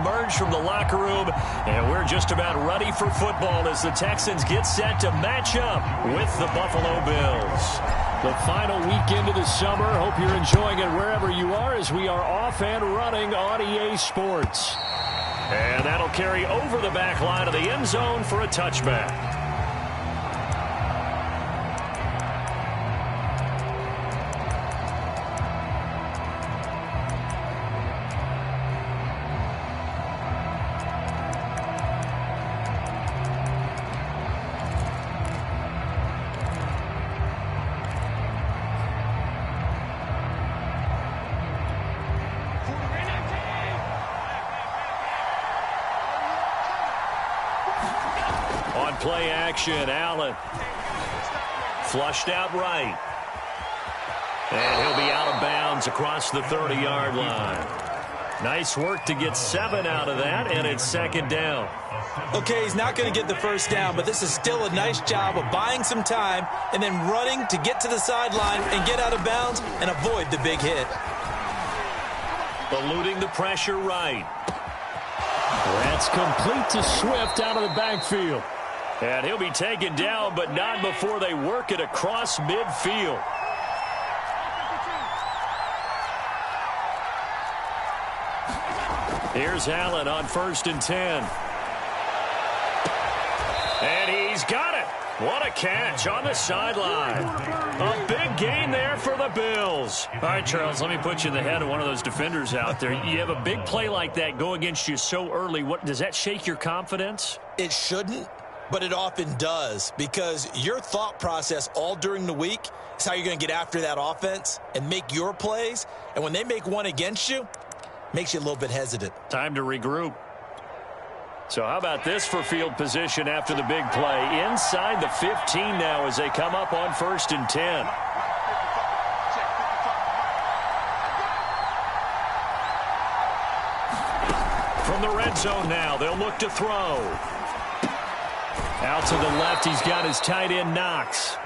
emerge from the locker room, and we're just about ready for football as the Texans get set to match up with the Buffalo Bills. The final weekend of the summer. Hope you're enjoying it wherever you are as we are off and running on EA Sports. And that'll carry over the back line of the end zone for a touchback. On play action, Allen. Flushed out right. And he'll be out of bounds across the 30-yard line. Nice work to get 7 out of that, and it's second down. Okay, he's not going to get the first down, but this is still a nice job of buying some time and then running to get to the sideline and get out of bounds and avoid the big hit. Eluding the pressure right. That's complete to Swift out of the backfield. And he'll be taken down, but not before they work it across midfield. Here's Allen on 1st and 10. And he's got it. What a catch on the sideline. A big gain there for the Bills. All right, Charles, let me put you in the head of one of those defenders out there. You have a big play like that go against you so early. What does that shake your confidence? It shouldn't, but it often does, because your thought process all during the week is how you're going to get after that offense and make your plays. And when they make one against you, it makes you a little bit hesitant. Time to regroup. So how about this for field position after the big play? Inside the 15 now as they come up on 1st and 10. From the red zone now, they'll look to throw. Out to the left, he's got his tight end, Knox.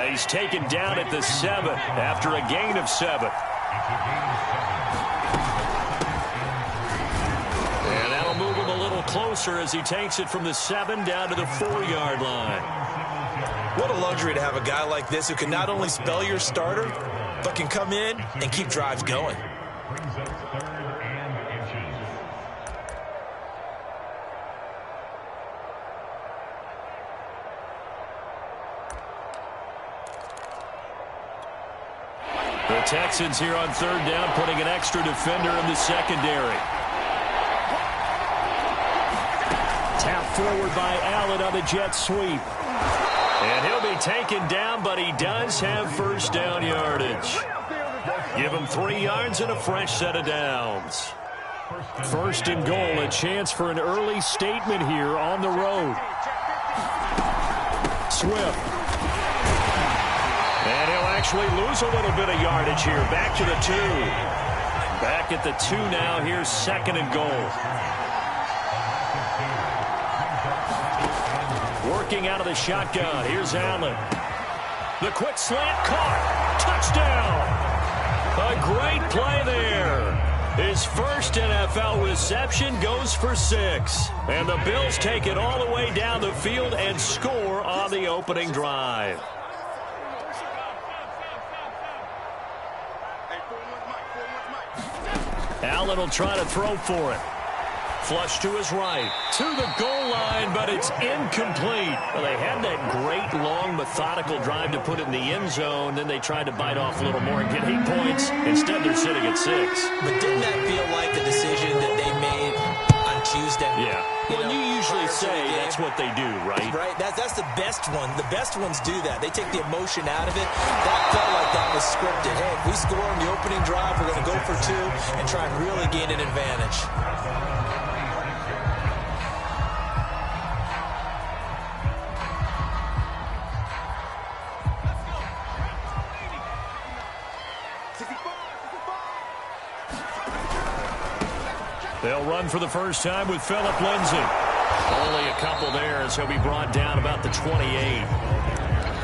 He's taken down at the 7 after a gain of 7. And that'll move him a little closer as he takes it from the 7 down to the 4-yard line. What a luxury to have a guy like this who can not only spell your starter, but can come in and keep drives going. The Texans here on 3rd down, putting an extra defender in the secondary. Tap forward by Allen on the jet sweep. And he'll be taken down, but he does have 1st down yardage. Give him 3 yards and a fresh set of downs. 1st and goal, a chance for an early statement here on the road. Swift. And he'll actually lose a little bit of yardage here. Back to the 2. Back at the 2 now. Here's 2nd and goal. Working out of the shotgun. Here's Allen. The quick slant caught. Touchdown. A great play there. His first NFL reception goes for 6. And the Bills take it all the way down the field and score on the opening drive. Allen will try to throw for it. Flush to his right. To the goal line, but it's incomplete. Well, they had that great, long, methodical drive to put it in the end zone. Then they tried to bite off a little more and get 8 points. Instead, they're sitting at 6. But didn't that feel like the decision that they made on Tuesday? Yeah. Well, you usually say that's what they do, right? Right. That's the best one. The best ones do that. They take the emotion out of it. That felt like that was scripted. Hey, if we score on the opening drive, we're going to go for 2 and try and really gain an advantage. They'll run for the first time with Phillip Lindsay. Only a couple there as he'll be brought down about the 28.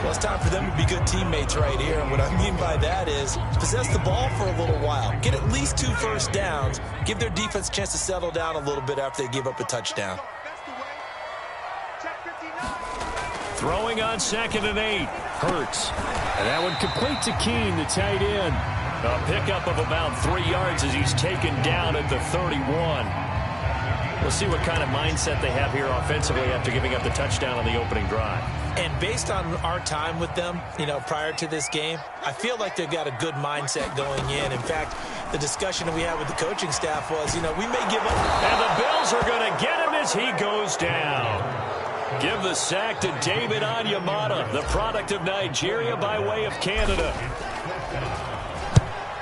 Well, it's time for them to be good teammates right here. And what I mean by that is possess the ball for a little while. Get at least 2 first downs. Give their defense a chance to settle down a little bit after they give up a touchdown. Throwing on 2nd and 8. Hurts. And that one complete to Keene, the tight end. A pickup of about 3 yards as he's taken down at the 31. We'll see what kind of mindset they have here offensively after giving up the touchdown on the opening drive. And based on our time with them, prior to this game, I feel like they've got a good mindset going in. In fact, the discussion that we had with the coaching staff was, we may give up. And the Bills are going to get him as he goes down. Give the sack to David Onyemata, the product of Nigeria by way of Canada.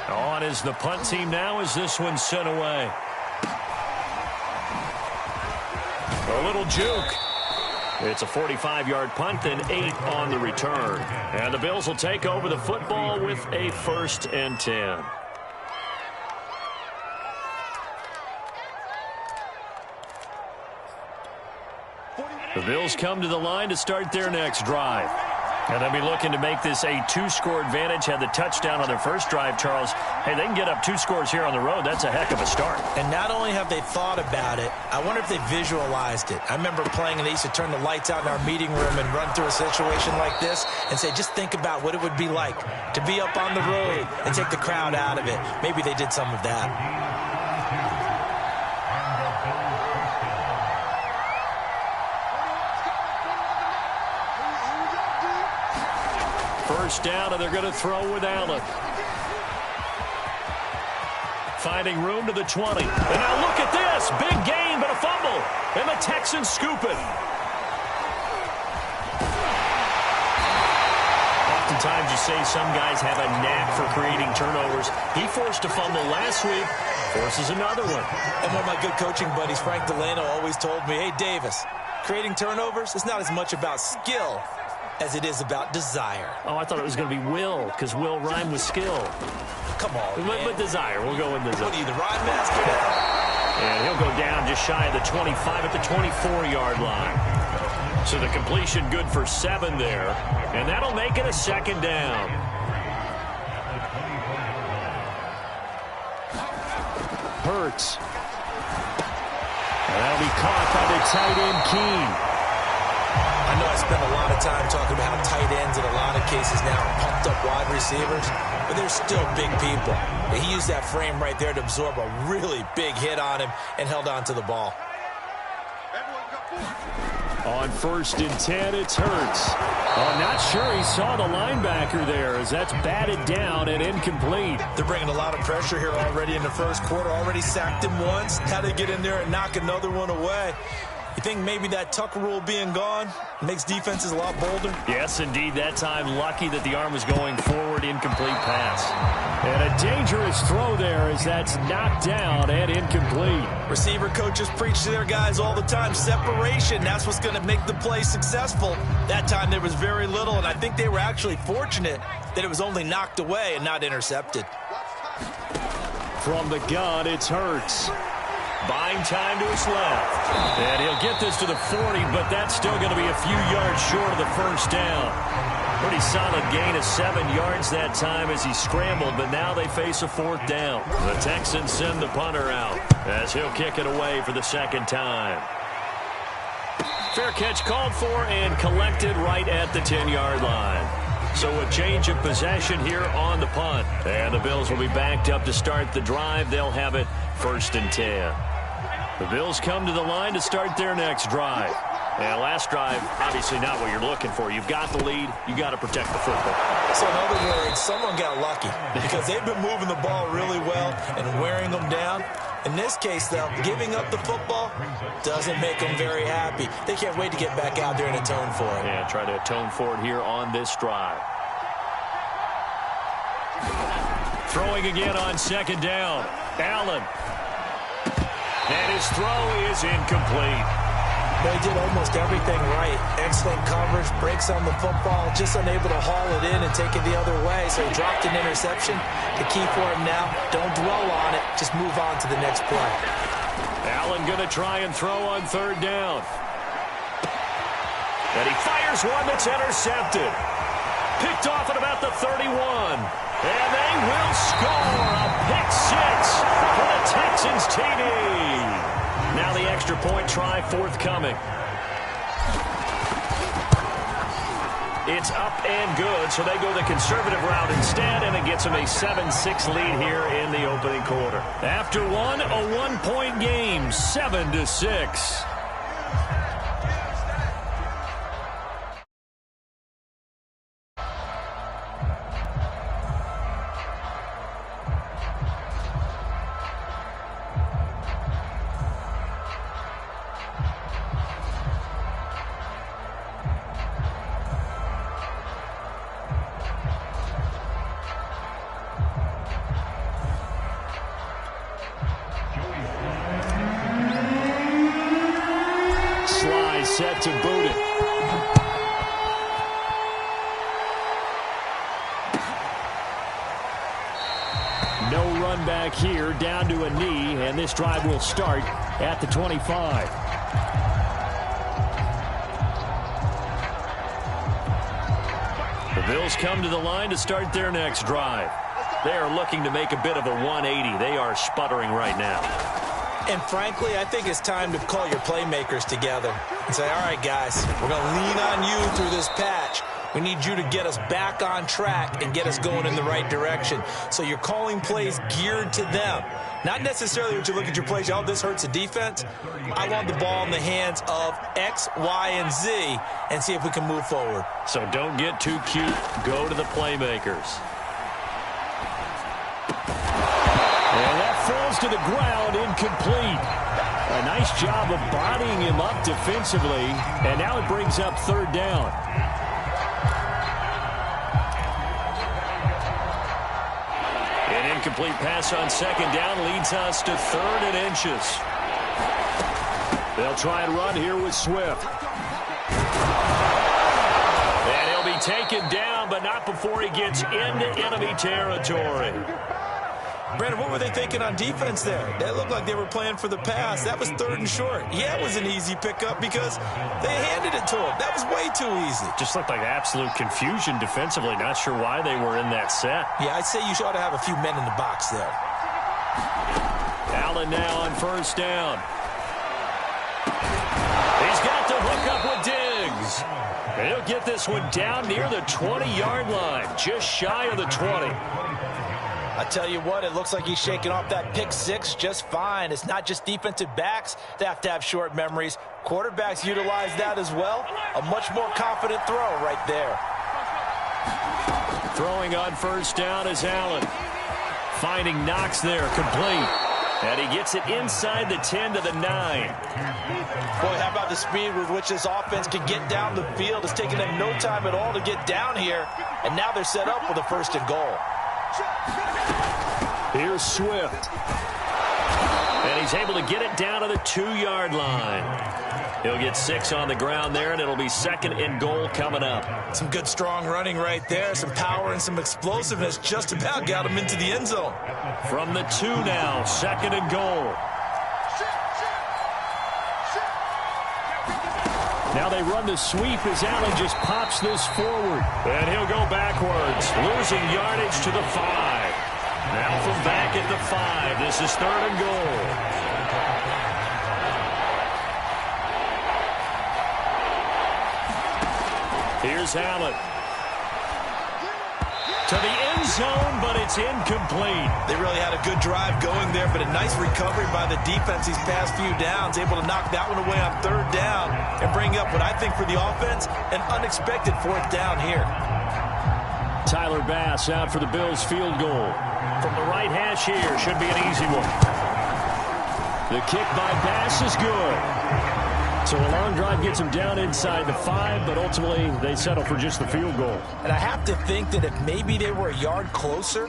On is the punt team now as this one's sent away. A little juke. It's a 45-yard punt and 8 on the return. And the Bills will take over the football with a 1st and 10. The Bills come to the line to start their next drive. And they'll be looking to make this a 2-score advantage. Had the touchdown on their first drive, Charles. Hey, they can get up 2 scores here on the road. That's a heck of a start. And not only have they thought about it, I wonder if they visualized it. I remember playing and they used to turn the lights out in our meeting room and run through a situation like this and say, just think about what it would be like to be up on the road and take the crowd out of it. Maybe they did some of that. First down, and they're going to throw with Allen. Finding room to the 20. And now look at this. Big gain, but a fumble. And the Texans scoop it. Oftentimes you say some guys have a knack for creating turnovers. He forced a fumble last week. Forces another one. And one of my good coaching buddies, Frank Delano, always told me, hey, Davis, creating turnovers is not as much about skill as it is about desire. Oh, I thought it was going to be will, because will rhyme with skill. Come on, man. But desire. We'll go with desire. What are you, the rhyme master now? And he'll go down just shy of the 25 at the 24-yard line. So the completion good for 7 there. And that'll make it a 2nd down. Hurts. And that'll be caught by the tight end, Keene. I know I spend a lot of time talking about how tight ends in a lot of cases now are pumped up wide receivers, but they're still big people. He used that frame right there to absorb a really big hit on him and held on to the ball. On 1st and 10, it's Hurts. I'm not sure he saw the linebacker there as that's batted down and incomplete. They're bringing a lot of pressure here already in the first quarter. Already sacked him once. Had to get in there and knock another one away. You think maybe that Tucker rule being gone makes defenses a lot bolder? Yes, indeed. That time, lucky that the arm was going forward. Incomplete pass. And a dangerous throw there as that's knocked down and incomplete. Receiver coaches preach to their guys all the time. Separation, that's what's going to make the play successful. That time there was very little, and I think they were actually fortunate that it was only knocked away and not intercepted. From the gun, it's Hurts. Buying time to his left. And he'll get this to the 40, but that's still going to be a few yards short of the first down. Pretty solid gain of 7 yards that time as he scrambled, but now they face a 4th down. The Texans send the punter out as he'll kick it away for the 2nd time. Fair catch called for and collected right at the 10-yard line. So a change of possession here on the punt. And the Bills will be backed up to start the drive. They'll have it 1st and 10. The Bills come to the line to start their next drive. And last drive, obviously not what you're looking for. You've got the lead. You got to protect the football. So in other words, someone got lucky because they've been moving the ball really well and wearing them down. In this case, though, giving up the football doesn't make them very happy. They can't wait to get back out there and atone for it. Yeah, try to atone for it here on this drive. Throwing again on 2nd down. Allen. And his throw is incomplete. They did almost everything right. Excellent coverage, breaks on the football, just unable to haul it in and take it the other way. So he dropped an interception. The key for him now, don't dwell on it. Just move on to the next play. Allen going to try and throw on 3rd down. And he fires one that's intercepted. picked off at about the 31. And they will score a pick six for the Texans TD. Now the extra point try forthcoming. It's up and good, so they go the conservative route instead, and it gets them a 7-6 lead here in the opening quarter. After one, a one-point game, 7-6. Set to boot it. No run back here, down to a knee, and this drive will start at the 25. The Bills come to the line to start their next drive. They are looking to make a bit of a 180. They are sputtering right now. And frankly, I think it's time to call your playmakers together and say, all right, guys, we're going to lean on you through this patch. We need you to get us back on track and get us going in the right direction. So you're calling plays geared to them. Not necessarily when you look at your plays, oh, this hurts the defense. I want the ball in the hands of X, Y, and Z and see if we can move forward. So don't get too cute. Go to the playmakers. And that falls to the ground, incomplete. A nice job of bodying him up defensively, and now it brings up third down. An incomplete pass on second down leads us to 3rd and inches. They'll try and run here with Swift. And he'll be taken down, but not before he gets into enemy territory. Brandon, what were they thinking on defense there? They looked like they were playing for the pass. That was 3rd and short. Yeah, it was an easy pickup because they handed it to him. That was way too easy. Just looked like absolute confusion defensively. Not sure why they were in that set. Yeah, I'd say you ought to have a few men in the box there. Allen now on first down. He's got to hook up with Diggs. And he'll get this one down near the 20-yard line, just shy of the 20. I tell you what, it looks like he's shaking off that pick six just fine. It's not just defensive backs that have to have short memories. Quarterbacks utilize that as well. A much more confident throw right there. Throwing on first down is Allen. Finding Knox there, complete. And he gets it inside the 10 to the 9. Boy, how about the speed with which this offense can get down the field? It's taking them no time at all to get down here. And now they're set up for the 1st and goal. Here's Swift. And he's able to get it down to the 2-yard line. He'll get 6 on the ground there, and it'll be 2nd and goal coming up. Some good strong running right there. Some power and some explosiveness just about got him into the end zone. From the 2 now, 2nd and goal. Now they run the sweep as Allen just pops this forward. And he'll go backwards, losing yardage to the 5. Now from back at the 5, this is 3rd and goal. Here's Allen. To the end zone, but it's incomplete. They really had a good drive going there, but a nice recovery by the defense these past few downs, able to knock that one away on 3rd down and bring up what I think for the offense, an unexpected 4th down here. Tyler Bass out for the Bills field goal. From the right hash here, should be an easy one. The kick by Bass is good. So a long drive gets them down inside the 5, but ultimately they settle for just the field goal. And I have to think that if maybe they were a yard closer,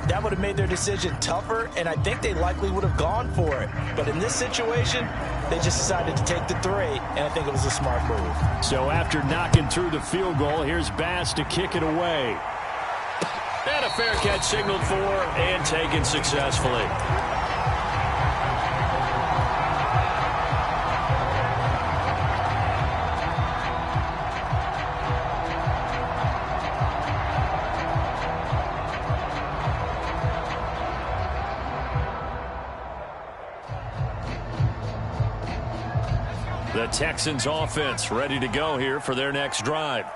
that would have made their decision tougher, and I think they likely would have gone for it. But in this situation, they just decided to take the 3, and I think it was a smart move. So after knocking through the field goal, here's Bass to kick it away. And a fair catch signaled for and taken successfully. The Texans offense ready to go here for their next drive.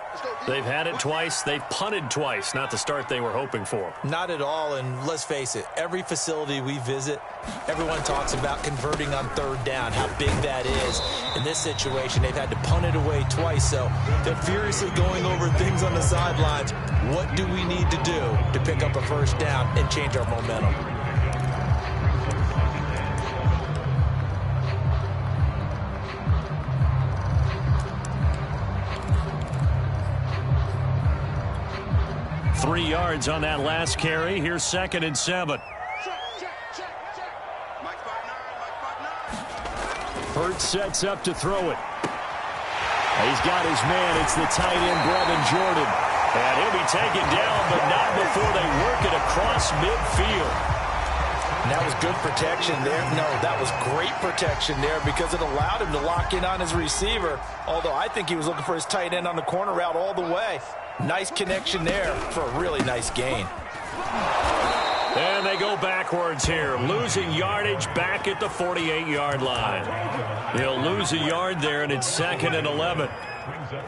They've had it twice. They've punted twice. Not the start they were hoping for. Not at all, and let's face it, every facility we visit, everyone talks about converting on third down, how big that is. In this situation, they've had to punt it away twice, so they're furiously going over things on the sidelines. What do we need to do to pick up a first down and change our momentum? Three yards on that last carry. Here's 2nd and 7. Hurts sets up to throw it. He's got his man. It's the tight end, Brevin Jordan. And he'll be taken down, but not before they work it across midfield. And that was good protection there. No, that was great protection there because it allowed him to lock in on his receiver. Although I think he was looking for his tight end on the corner route all the way. Nice connection there for a really nice gain. And they go backwards here, losing yardage back at the 48-yard line. He'll lose a yard there, and it's 2nd and 11.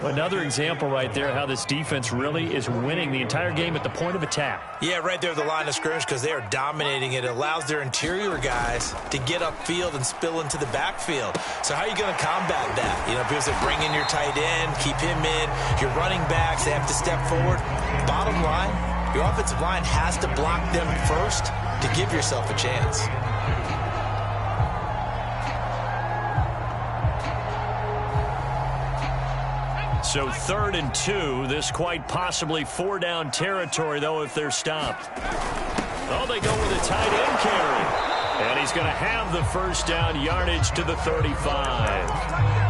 Another example right there how this defense really is winning the entire game at the point of attack. Yeah, right there at the line of scrimmage because they are dominating it. It allows their interior guys to get upfield and spill into the backfield. So how are you going to combat that? You know, because they bring in your tight end, keep him in. Your running backs, they have to step forward. Bottom line, your offensive line has to block them first to give yourself a chance. So 3rd and 2. This quite possibly 4-down territory, though, if they're stopped. Oh, they go with a tight end carry. And he's going to have the first down, yardage to the 35.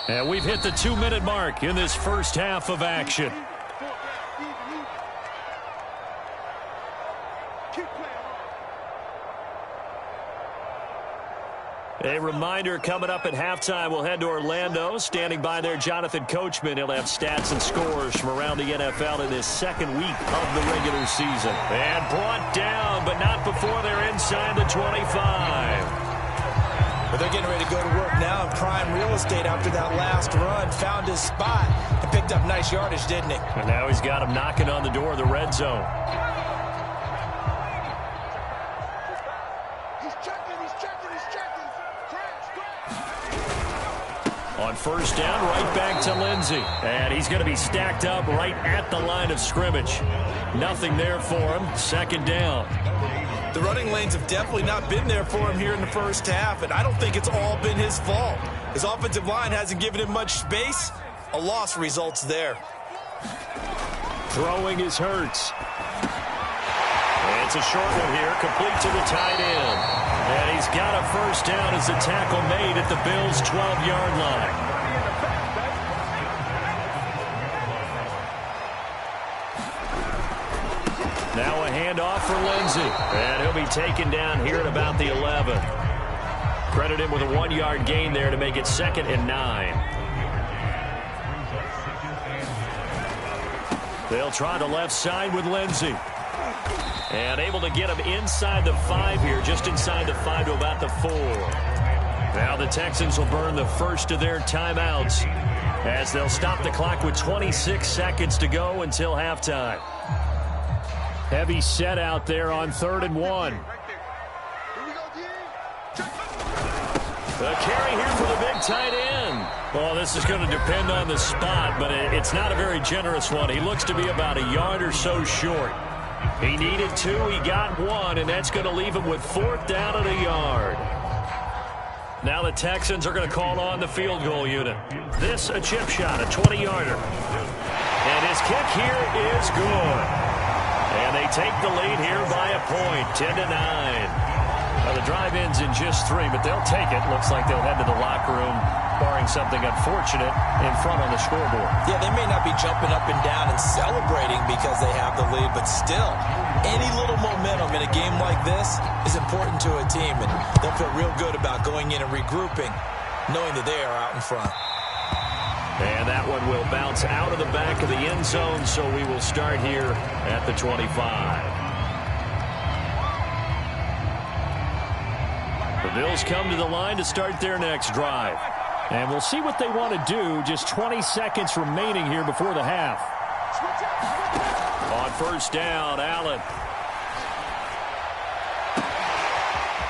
And we've hit the 2-minute mark in this first half of action. A reminder coming up at halftime, we'll head to Orlando. Standing by there, Jonathan Coachman. He'll have stats and scores from around the NFL in this second week of the regular season. And brought down, but not before they're inside the 25. But they're getting ready to go to work now in prime real estate after that last run. Found his spot and picked up nice yardage, didn't he? And now he's got him knocking on the door of the red zone. He's checking. On first down, right back to Lindsey. And he's going to be stacked up right at the line of scrimmage. Nothing there for him. 2nd down. The running lanes have definitely not been there for him here in the first half, and I don't think it's all been his fault. His offensive line hasn't given him much space. A loss results there. Throwing is Hurts. It's a short one here, complete to the tight end. And he's got a first down as the tackle made at the Bills' 12-yard line. Now a handoff for Lindsey. And he'll be taken down here at about the 11. Credit him with a 1-yard gain there to make it 2nd and 9. They'll try the left side with Lindsey. And able to get him inside the 5 here, just inside the 5 to about the 4. Now the Texans will burn the first of their timeouts as they'll stop the clock with 26 seconds to go until halftime. Heavy set out there on 3rd and 1. The carry here for the big tight end. Well, this is going to depend on the spot, but it's not a very generous one. He looks to be about a yard or so short. He needed 2, he got 1, and that's going to leave him with 4th down and a yard. Now the Texans are going to call on the field goal unit. This a chip shot, a 20-yarder. And his kick here is good. And they take the lead here by a point, 10-9. Well, the drive ends in just 3, but they'll take it. Looks like they'll head to the locker room, barring something unfortunate, in front on the scoreboard. Yeah, they may not be jumping up and down and celebrating because they have the lead, but still, any little momentum in a game like this is important to a team, and they'll feel real good about going in and regrouping, knowing that they are out in front. And that one will bounce out of the back of the end zone, so we will start here at the 25. The Bills come to the line to start their next drive. And we'll see what they want to do. Just 20 seconds remaining here before the half. On first down, Allen.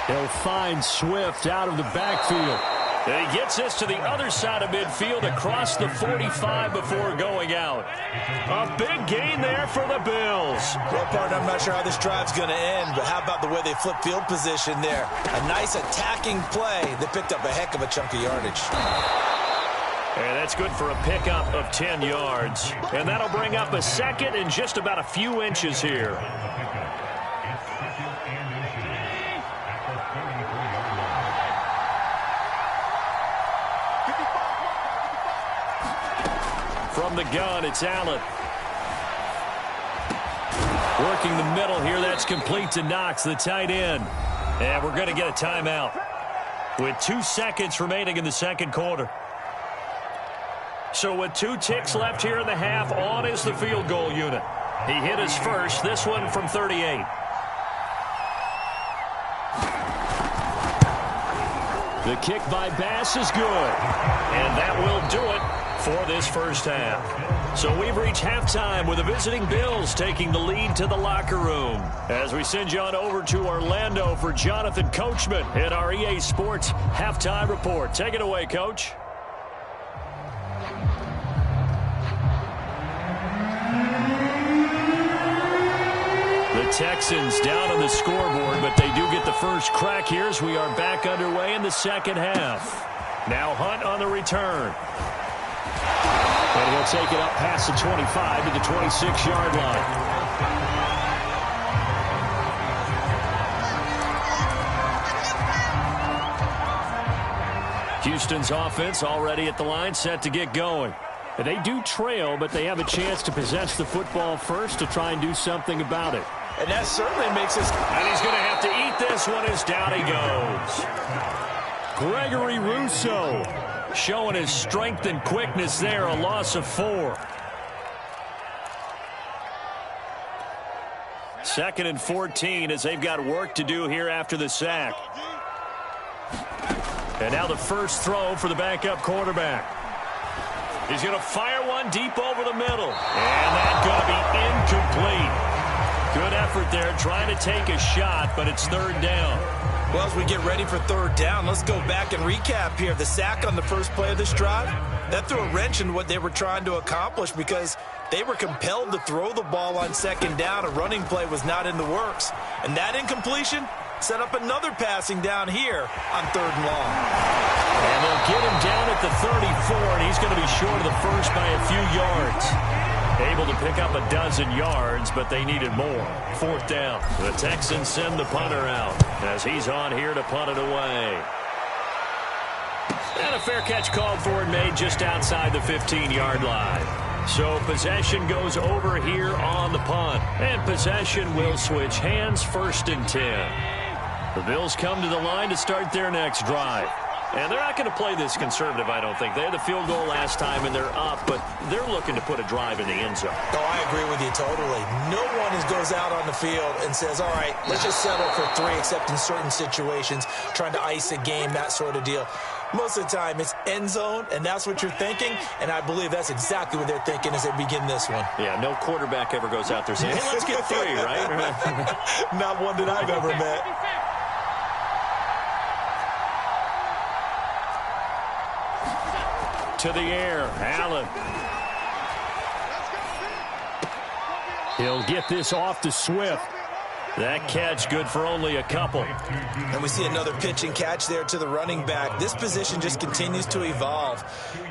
They'll find Swift out of the backfield. And he gets this to the other side of midfield across the 45 before going out. A big gain there for the Bills. Well, partner, I'm not sure how this drive's going to end, but how about the way they flip field position there? A nice attacking play that picked up a heck of a chunk of yardage. And that's good for a pickup of 10 yards. And that'll bring up a second and just about a few inches here. From the gun, it's Allen. Working the middle here, that's complete to Knox, the tight end. And we're going to get a timeout with 2 seconds remaining in the second quarter. So with 2 ticks left here in the half, on is the field goal unit. He hit his first, this one from 38. The kick by Bass is good. And that will do it for this first half. So we've reached halftime with the visiting Bills taking the lead to the locker room. As we send you on over to Orlando for Jonathan Coachman in our EA Sports Halftime Report. Take it away, Coach. The Texans down on the scoreboard, but they do get the first crack here as we are back underway in the second half. Now Hunt on the return. And he'll take it up past the 25 to the 26-yard line. Houston's offense already at the line, set to get going. And they do trail, but they have a chance to possess the football first to try and do something about it. And that certainly makes us... And he's going to have to eat this one as down he goes. Gregory Rousseau showing his strength and quickness there, a loss of 4. Second and 14 as they've got work to do here after the sack. And now the first throw for the backup quarterback. He's going to fire one deep over the middle. And that's going to be incomplete. Good effort there, trying to take a shot, but it's third down. Well, as we get ready for third down, let's go back and recap here. The sack on the first play of this drive, that threw a wrench in what they were trying to accomplish because they were compelled to throw the ball on second down. A running play was not in the works. And that incompletion set up another passing down here on third and long. And they'll get him down at the 34, and he's going to be short of the first by a few yards. Able to pick up a dozen yards, but they needed more. Fourth down. The Texans send the punter out as he's on here to punt it away. And a fair catch called for and made just outside the 15-yard line. So possession goes over here on the punt. And possession will switch hands, first and 10. The Bills come to the line to start their next drive. And they're not going to play this conservative, I don't think. They had the field goal last time, and they're up, but they're looking to put a drive in the end zone. Oh, I agree with you totally. No one goes out on the field and says, all right, let's just settle for 3, except in certain situations, trying to ice a game, that sort of deal. Most of the time, it's end zone, and that's what you're thinking, and I believe that's exactly what they're thinking as they begin this one. Yeah, no quarterback ever goes out there saying, hey, let's get 3, right? Not one that I've ever met. To the air, Allen. He'll get this off to Swift. That catch good for only a couple. And we see another pitch and catch there to the running back. This position just continues to evolve.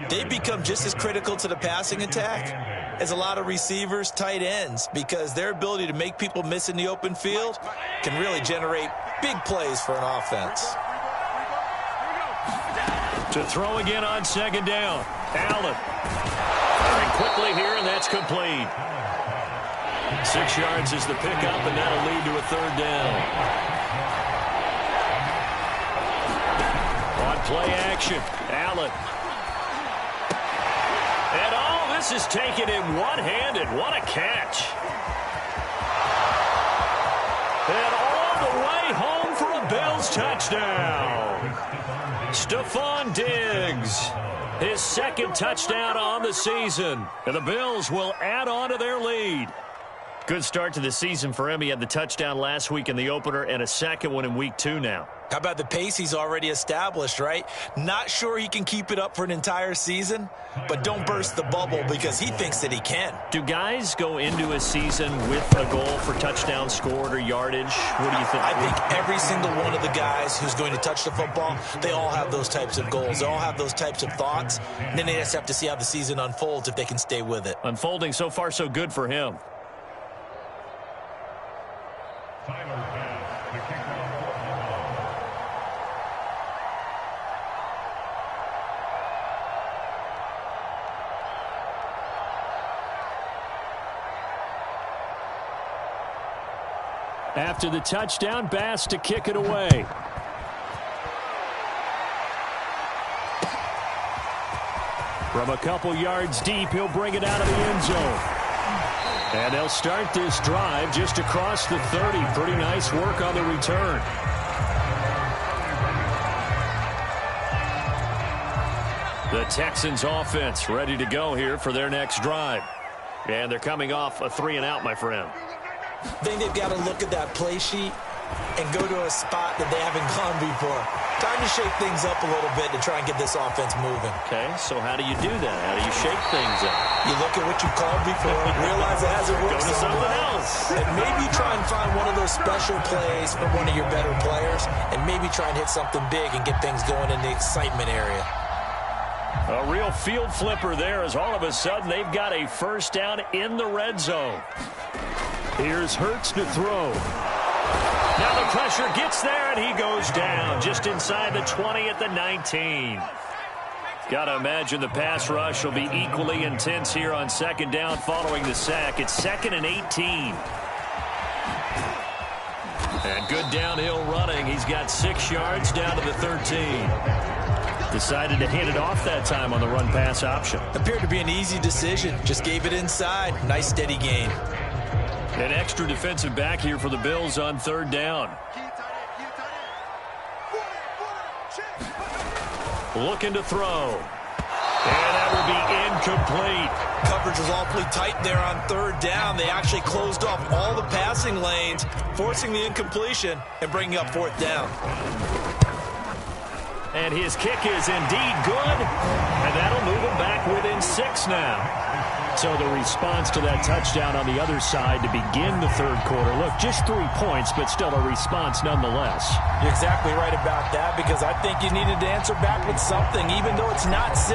They've become just as critical to the passing attack as a lot of receivers, tight ends, because their ability to make people miss in the open field can really generate big plays for an offense. To throw again on second down. Allen. Firing quickly here, and that's complete. 6 yards is the pickup, and that'll lead to a third down. On play action, Allen. And all this is taken in one-handed. What a catch. And all the way home for a Bills touchdown. Stephon Diggs, his second touchdown on the season. And the Bills will add on to their lead. Good start to the season for him. He had the touchdown last week in the opener and a second one in week 2 now. How about the pace he's already established, right? Not sure he can keep it up for an entire season, but don't burst the bubble because he thinks that he can. Do guys go into a season with a goal for touchdown scored or yardage? What do you think? I think every single one of the guys who's going to touch the football, they all have those types of goals. They all have those types of thoughts. And then they just have to see how the season unfolds if they can stay with it. Unfolding so far so good for him. After the touchdown, Bass to kick it away. From a couple yards deep, he'll bring it out of the end zone. And they'll start this drive just across the 30. Pretty nice work on the return. The Texans offense ready to go here for their next drive. And they're coming off a 3-and-out, my friend. I think they've got to look at that play sheet and go to a spot that they haven't gone before. Time to shake things up a little bit to try and get this offense moving. Okay, so how do you do that? How do you shake things up? You look at what you called before, realize it hasn't worked. Go to something else. And maybe try and find one of those special plays from one of your better players, and maybe try and hit something big and get things going in the excitement area. A real field flipper there as all of a sudden they've got a first down in the red zone. Here's Hurts to throw. Now the pressure gets there, and he goes down just inside the 20 at the 19. Got to imagine the pass rush will be equally intense here on second down following the sack. It's 2nd and 18. And good downhill running. He's got 6 yards down to the 13. Decided to hand it off that time on the run-pass option. Appeared to be an easy decision. Just gave it inside. Nice steady gain. An extra defensive back here for the Bills on third down. Looking to throw. And that will be incomplete. Coverage was awfully tight there on third down. They actually closed off all the passing lanes, forcing the incompletion and bringing up fourth down. And his kick is indeed good. And that'll move him back within 6 now. So the response to that touchdown on the other side to begin the third quarter. Look, just 3 points, but still a response nonetheless. You're exactly right about that, because I think you needed to answer back with something, even though it's not 6.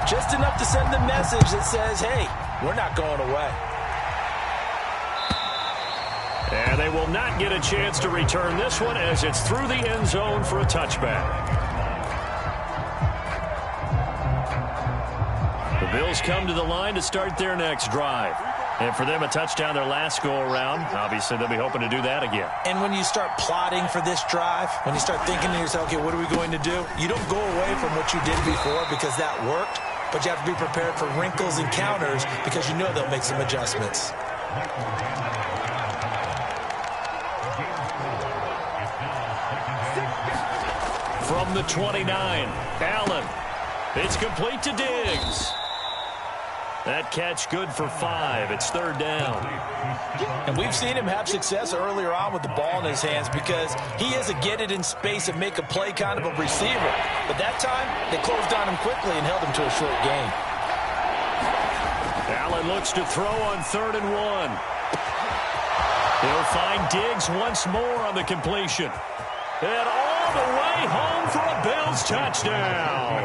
Just enough to send the message that says, hey, we're not going away. And they will not get a chance to return this one as it's through the end zone for a touchback. The Bills come to the line to start their next drive. And for them, a touchdown their last go-around. Obviously, they'll be hoping to do that again. And when you start plotting for this drive, when you start thinking to yourself, okay, what are we going to do? You don't go away from what you did before because that worked, but you have to be prepared for wrinkles and counters because you know they'll make some adjustments. From the 29, Allen. It's complete to Diggs. That catch good for 5. It's third down. And we've seen him have success earlier on with the ball in his hands because he is a get it in space and make a play kind of a receiver. But that time, they closed on him quickly and held him to a short gain. Allen looks to throw on 3rd and 1. He'll find Diggs once more on the completion. And all the way home for a Bills touchdown.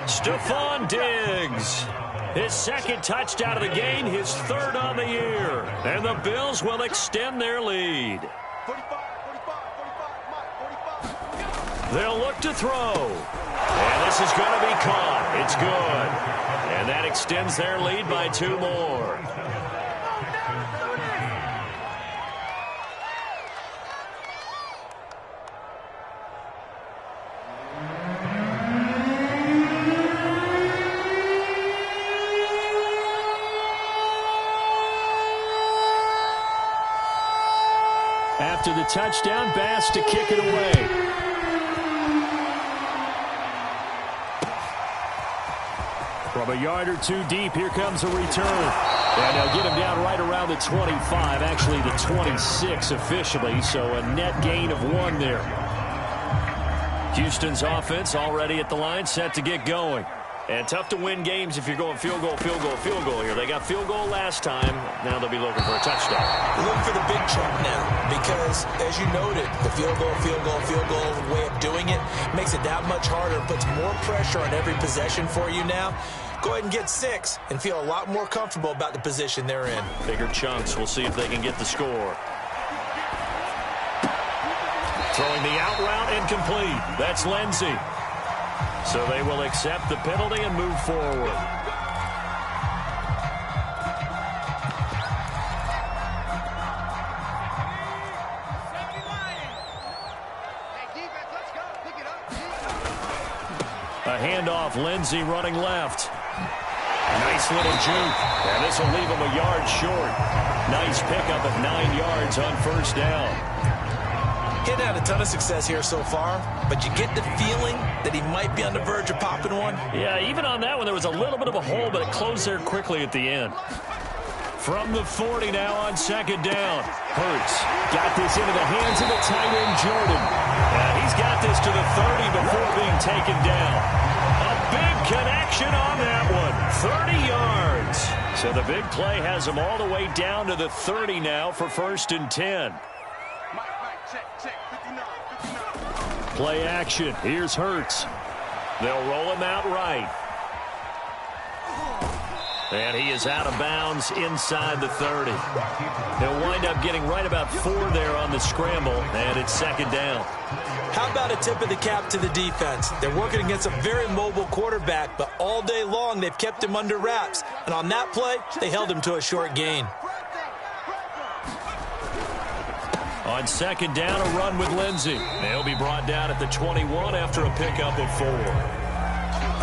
Stephon Diggs. His second touchdown of the game, his 3rd on the year. And the Bills will extend their lead. They'll look to throw. And this is going to be caught. It's good. And that extends their lead by 2 more. After the touchdown, Bass to kick it away. From a yard or 2 deep, here comes a return. And they'll get him down right around the 25, actually the 26 officially, so a net gain of 1 there. Houston's offense already at the line, set to get going. And tough to win games if you're going field goal, field goal, field goal here. They got field goal last time. Now they'll be looking for a touchdown. Looking for the big chunk now because, as you noted, the field goal way of doing it makes it that much harder and puts more pressure on every possession for you now. Go ahead and get 6 and feel a lot more comfortable about the position they're in. Bigger chunks. We'll see if they can get the score. Throwing the out route incomplete. That's Lindsey. So they will accept the penalty and move forward. A handoff, Lindsey running left. Nice little juke. And this will leave him a yard short. Nice pickup of 9 yards on first down. He's had a ton of success here so far, but you get the feeling that he might be on the verge of popping one. Yeah, even on that one, there was a little bit of a hole, but it closed there quickly at the end. From the 40 now on second down. Hurts got this into the hands of the tight end, Jordan. And he's got this to the 30 before being taken down. A big connection on that one. 30 yards. So the big play has him all the way down to the 30 now for 1st and 10. Play action. Here's Hurts. They'll roll him out right. And he is out of bounds inside the 30. He'll wind up getting right about 4 there on the scramble, and it's second down. How about a tip of the cap to the defense? They're working against a very mobile quarterback, but all day long they've kept him under wraps. And on that play, they held him to a short gain. On second down, a run with Lindsey. They'll be brought down at the 21 after a pickup of 4.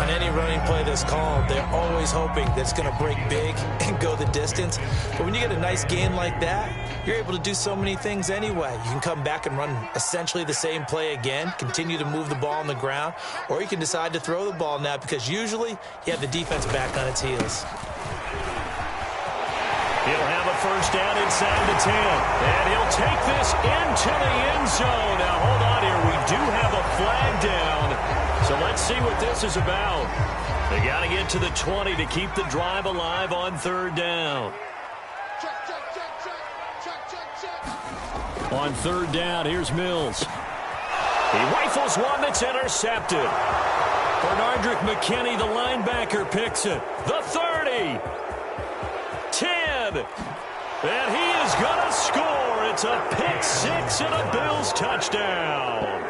On any running play that's called, they're always hoping that it's going to break big and go the distance. But when you get a nice gain like that, you're able to do so many things anyway. You can come back and run essentially the same play again, continue to move the ball on the ground, or you can decide to throw the ball now because usually you have the defense back on its heels. He'll have a first down inside the 10. And he'll take this into the end zone. Now, hold on here. We do have a flag down. So let's see what this is about. They got to get to the 20 to keep the drive alive on 3rd down. On 3rd down, here's Mills. He rifles one that's intercepted. Bernardrick McKinney, the linebacker, picks it. The 30. 10. And he is going to score. It's a pick 6 and a Bills touchdown.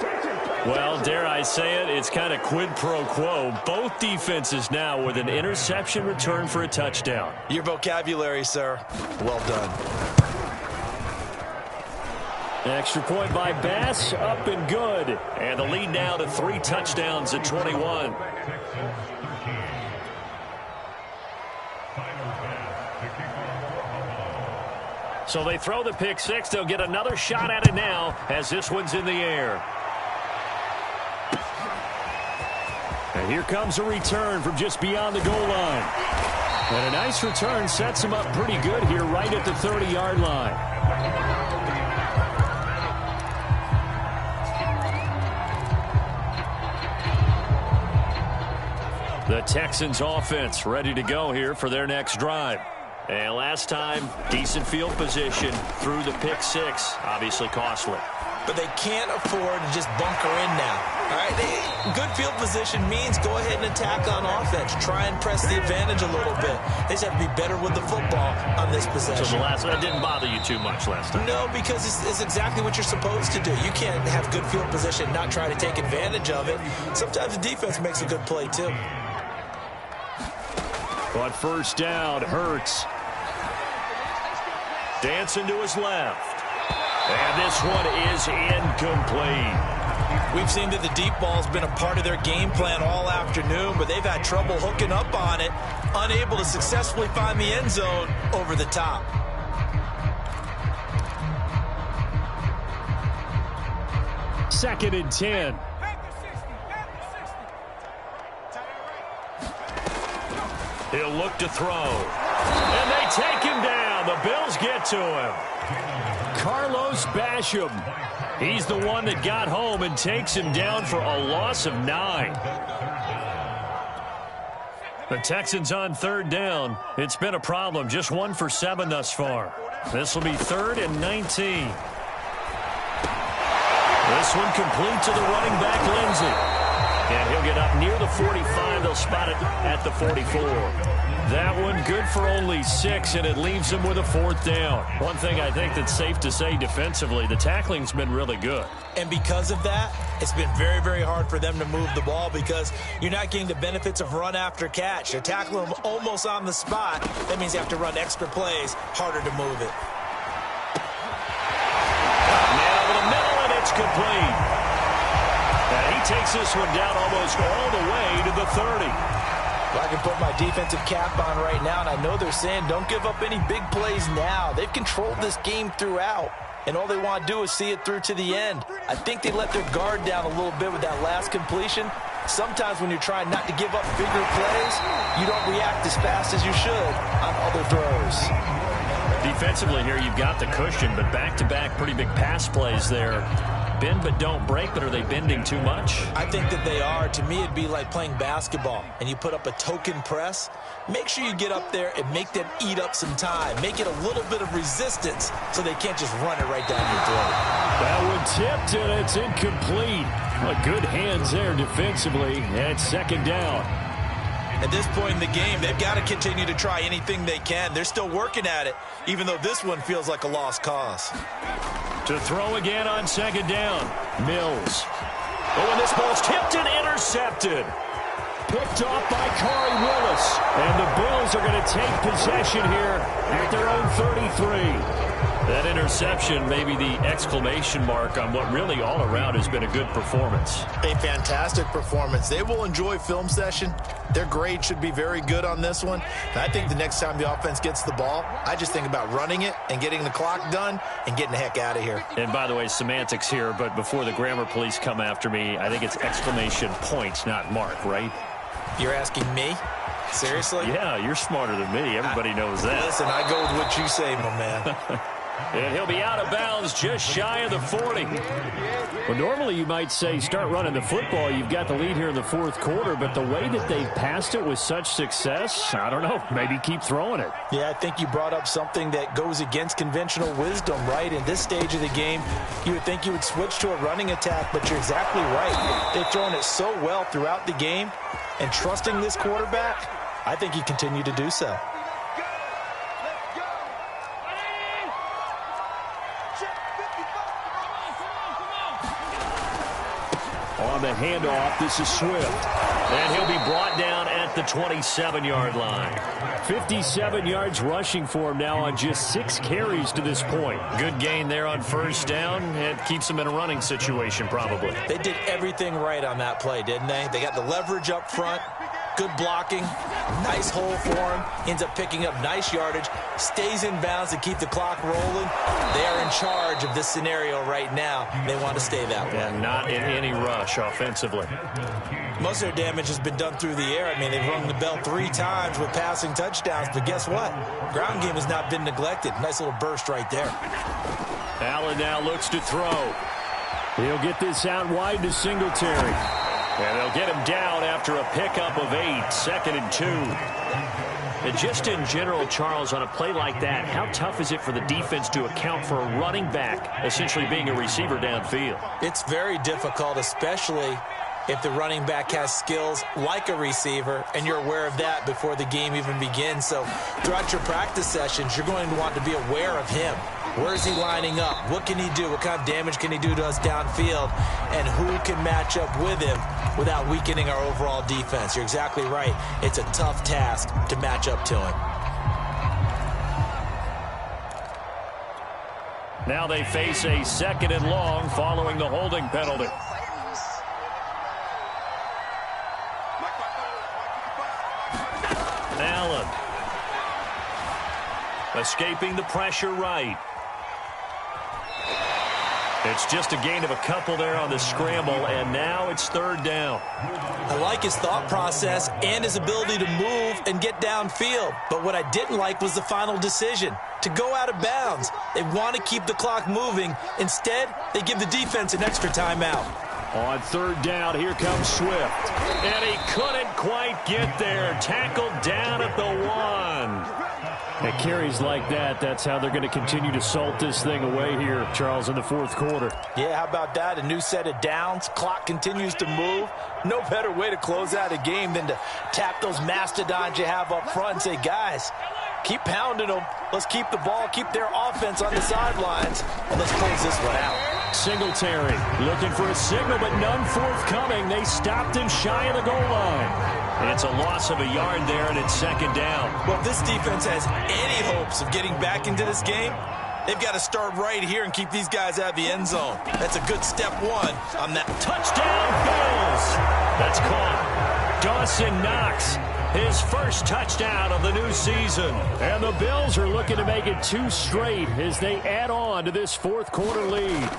Well, dare I say it, it's kind of quid pro quo. Both defenses now with an interception return for a touchdown. Your vocabulary, sir. Well done. Extra point by Bass, up and good. And the lead now to 3 touchdowns at 21. So they throw the pick 6. They'll get another shot at it now as this one's in the air. And here comes a return from just beyond the goal line. And a nice return sets him up pretty good here right at the 30-yard line. The Texans offense ready to go here for their next drive. And last time, decent field position through the pick 6. Obviously costly. but they can't afford to just bunker in now. All right, good field position means go ahead and attack on offense. Try and press the advantage a little bit. They just have to be better with the football on this possession. So that didn't bother you too much last time? No, because it's exactly what you're supposed to do. You can't have good field position and not try to take advantage of it. Sometimes the defense makes a good play, too. On first down, Hurts. Dancing to his left. And this one is incomplete. We've seen that the deep ball's been a part of their game plan all afternoon, but they've had trouble hooking up on it, unable to successfully find the end zone over the top. Second and 10. He'll look to throw. And they take him down. The Bills get to him. Carlos Basham. He's the one that got home and takes him down for a loss of 9. The Texans on third down. It's been a problem. Just 1 for 7 thus far. This will be 3rd and 19. This one complete to the running back, Lindsey. And he'll get up near the 45. They'll spot it at the 44. That one good for only 6, and it leaves them with a 4th down. One thing I think that's safe to say defensively, the tackling's been really good. And because of that, it's been very, very hard for them to move the ball because you're not getting the benefits of run after catch. They're tackling them almost on the spot. That means you have to run extra plays, harder to move it. Now over the middle, and it's complete. And he takes this one down almost all the way to the 30. Well, I can put my defensive cap on right now, and I know they're saying don't give up any big plays now. They've controlled this game throughout, and all they want to do is see it through to the end. I think they let their guard down a little bit with that last completion. Sometimes when you're trying not to give up bigger plays, you don't react as fast as you should on other throws. Defensively here, you've got the cushion, but back-to-back pretty big pass plays there. Bend but don't break, but are they bending too much? I think that they are. To me, it'd be like playing basketball, and you put up a token press. Make sure you get up there and make them eat up some time. Make it a little bit of resistance so they can't just run it right down your throat. That one tipped, and it's incomplete. Well, good hands there defensively, and it's 2nd down. At this point in the game, they've got to continue to try anything they can. They're still working at it, even though this one feels like a lost cause. To throw again on 2nd down, Mills. Oh, and this ball's tipped and intercepted. Picked off by Khari Willis. And the Bills are going to take possession here at their own 33. That interception may be the exclamation mark on what really all around has been a good performance. A fantastic performance. They will enjoy film session. Their grade should be very good on this one. And I think the next time the offense gets the ball, I just think about running it and getting the clock done and getting the heck out of here. And by the way, semantics here, but before the grammar police come after me, I think it's exclamation points, not mark, right? You're asking me? Seriously? Yeah, you're smarter than me. Everybody knows that. Listen, I go with what you say, my man. And he'll be out of bounds just shy of the 40. Well, normally you might say start running the football. You've got the lead here in the 4th quarter, but the way that they've passed it with such success, I don't know, maybe keep throwing it. Yeah, I think you brought up something that goes against conventional wisdom, right? In this stage of the game, you would think you would switch to a running attack, but you're exactly right. They've thrown it so well throughout the game, and trusting this quarterback, I think he continued to do so. On the handoff, this is Swift. And he'll be brought down at the 27-yard line. 57 yards rushing for him now on just 6 carries to this point. Good gain there on first down. It keeps him in a running situation probably. They did everything right on that play, didn't they? They got the leverage up front. Good blocking, nice hole for him, ends up picking up nice yardage, stays in bounds to keep the clock rolling. They are in charge of this scenario right now. They want to stay that way. And not in any rush offensively. Most of their damage has been done through the air. I mean, they've rung the bell 3 times with passing touchdowns, but guess what? Ground game has not been neglected. Nice little burst right there. Allen now looks to throw. He'll get this out wide to Singletary. And they'll get him down after a pickup of 8, 2nd and 2. And just in general, Charles, on a play like that, how tough is it for the defense to account for a running back essentially being a receiver downfield? It's very difficult, especially if the running back has skills like a receiver, and you're aware of that before the game even begins. So throughout your practice sessions, you're going to want to be aware of him. Where is he lining up? What can he do? What kind of damage can he do to us downfield? And who can match up with him without weakening our overall defense? You're exactly right. It's a tough task to match up to him. Now they face a 2nd and long following the holding penalty. Allen. Escaping the pressure right. It's just a gain of a couple there on the scramble, and now it's 3rd down. I like his thought process and his ability to move and get downfield. But what I didn't like was the final decision, to go out of bounds. They want to keep the clock moving. Instead, they give the defense an extra timeout. On 3rd down, here comes Swift. And he couldn't quite get there. Tackled down at the 1. At carries like that, that's how they're going to continue to salt this thing away here, Charles, in the 4th quarter. Yeah, how about that? A new set of downs. Clock continues to move. No better way to close out a game than to tap those mastodons you have up front and say, guys, keep pounding them. Let's keep the ball, keep their offense on the sidelines, and let's close this one out. Singletary looking for a signal, but none forthcoming. They stopped him shy of the goal line. And it's a loss of a yard there, and it's 2nd down. Well, if this defense has any hopes of getting back into this game, they've got to start right here and keep these guys out of the end zone. That's a good step 1 on that. Touchdown, Bills! That's caught. Dawson Knox, his first touchdown of the new season. And the Bills are looking to make it 2 straight as they add on to this 4th quarter lead.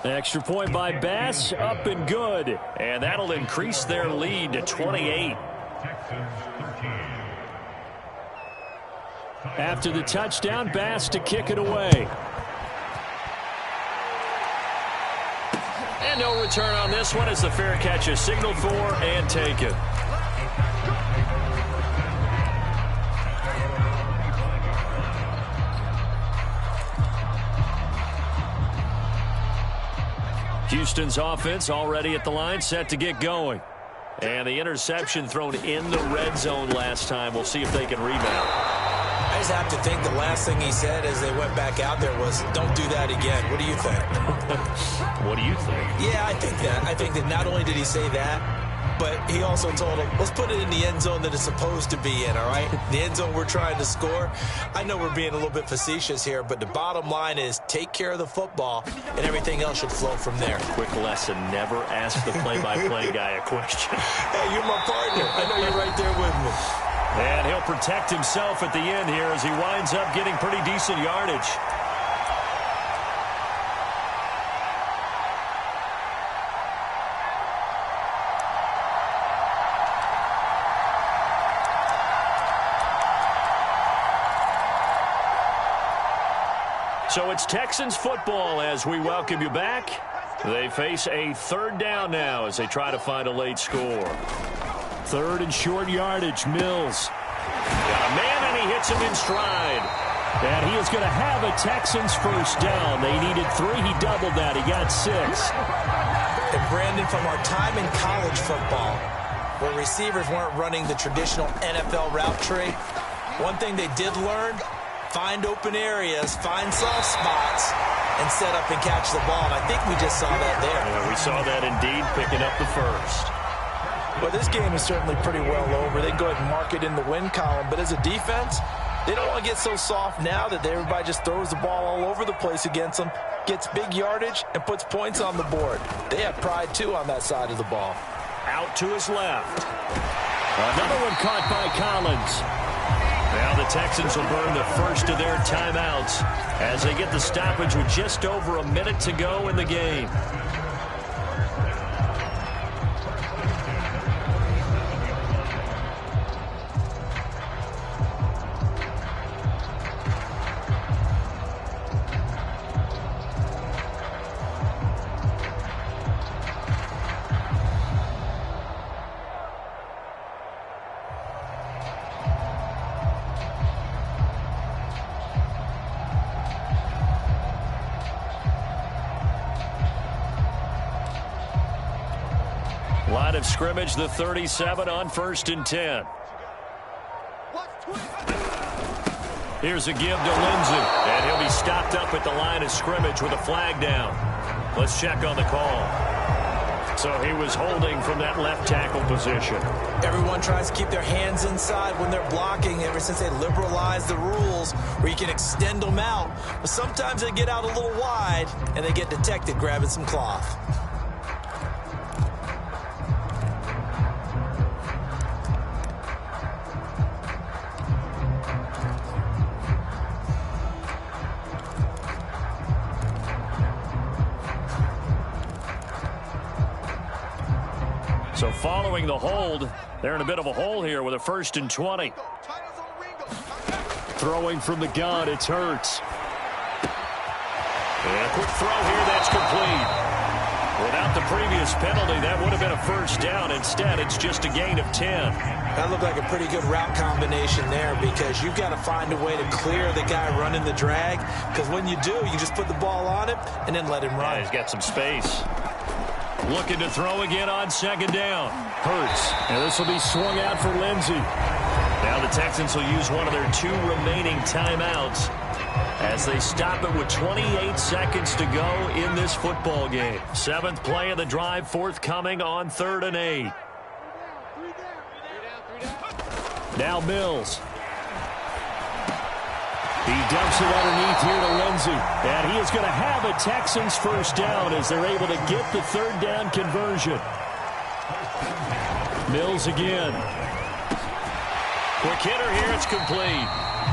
Extra point by Bass, up and good. And that'll increase their lead to 28. After the touchdown, Bass to kick it away. And no return on this one as the fair catch is signaled for and taken. Houston's offense already at the line, set to get going. And the interception thrown in the red zone last time. We'll see if they can rebound. I just have to think the last thing he said as they went back out there was, don't do that again. What do you think? What do you think? Yeah, I think that. I think that not only did he say that, but he also told him, let's put it in the end zone that it's supposed to be in, all right? The end zone we're trying to score. I know we're being a little bit facetious here, but the bottom line is take care of the football, and everything else should flow from there. Quick lesson, never ask the play-by-play guy a question. Hey, you're my partner. I know you're right there with me. And he'll protect himself at the end here as he winds up getting pretty decent yardage. So it's Texans football as we welcome you back. They face a 3rd down now as they try to find a late score. 3rd and short yardage. Mills got a man, and he hits him in stride. And he is going to have a Texans 1st down. They needed 3. He doubled that. He got 6. And Brandon, from our time in college football, where receivers weren't running the traditional NFL route tree, one thing they did learn, find open areas, find soft spots, and set up and catch the ball. And I think we just saw that there. Yeah, we saw that indeed, picking up the 1st. Well, this game is certainly pretty well over. They can go ahead and mark it in the win column. But as a defense, they don't want to get so soft now that everybody just throws the ball all over the place against them, gets big yardage, and puts points on the board. They have pride, too, on that side of the ball. Out to his left. Another one caught by Collins. Now the Texans will burn the first of their timeouts as they get the stoppage with just over a minute to go in the game. of scrimmage, the 37 on 1st and 10. Here's a give to Lindsey, and he'll be stopped up at the line of scrimmage with a flag down. Let's check on the call. So he was holding from that left tackle position. Everyone tries to keep their hands inside when they're blocking ever since they liberalized the rules where you can extend them out. But sometimes they get out a little wide, and they get detected grabbing some cloth. So following the hold, they're in a bit of a hole here with a 1st and 20. Throwing from the gun, it's Hurts. And a quick throw here, that's complete. Without the previous penalty, that would have been a 1st down. Instead, it's just a gain of 10. That looked like a pretty good route combination there because you've got to find a way to clear the guy running the drag, because when you do, you just put the ball on him and then let him run. Yeah, he's got some space. Looking to throw again on 2nd down. Hurts. And this will be swung out for Lindsey. Now the Texans will use one of their 2 remaining timeouts as they stop it with 28 seconds to go in this football game. 7th play of the drive forthcoming on 3rd and 8. Now Mills. He dumps it underneath here to Lindsey. And he is going to have a Texans 1st down as they're able to get the 3rd down conversion. Mills again. Quick hitter here, it's complete.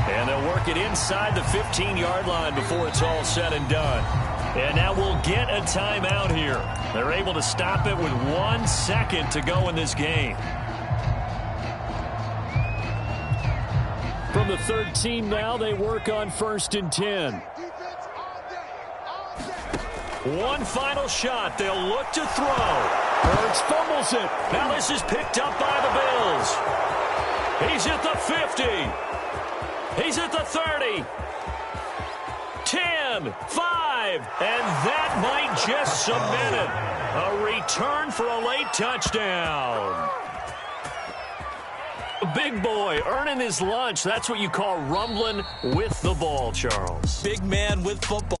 And they'll work it inside the 15-yard line before it's all said and done. And now we'll get a timeout here. They're able to stop it with 1 second to go in this game. From the 13 now, they work on 1st and 10. One final shot. They'll look to throw. Hurts fumbles it. Now this is picked up by the Bills. He's at the 50. He's at the 30. 10, 5, and that might just cement it. A return for a late touchdown. Big boy earning his lunch. That's what you call rumbling with the ball, Charles. Big man with football.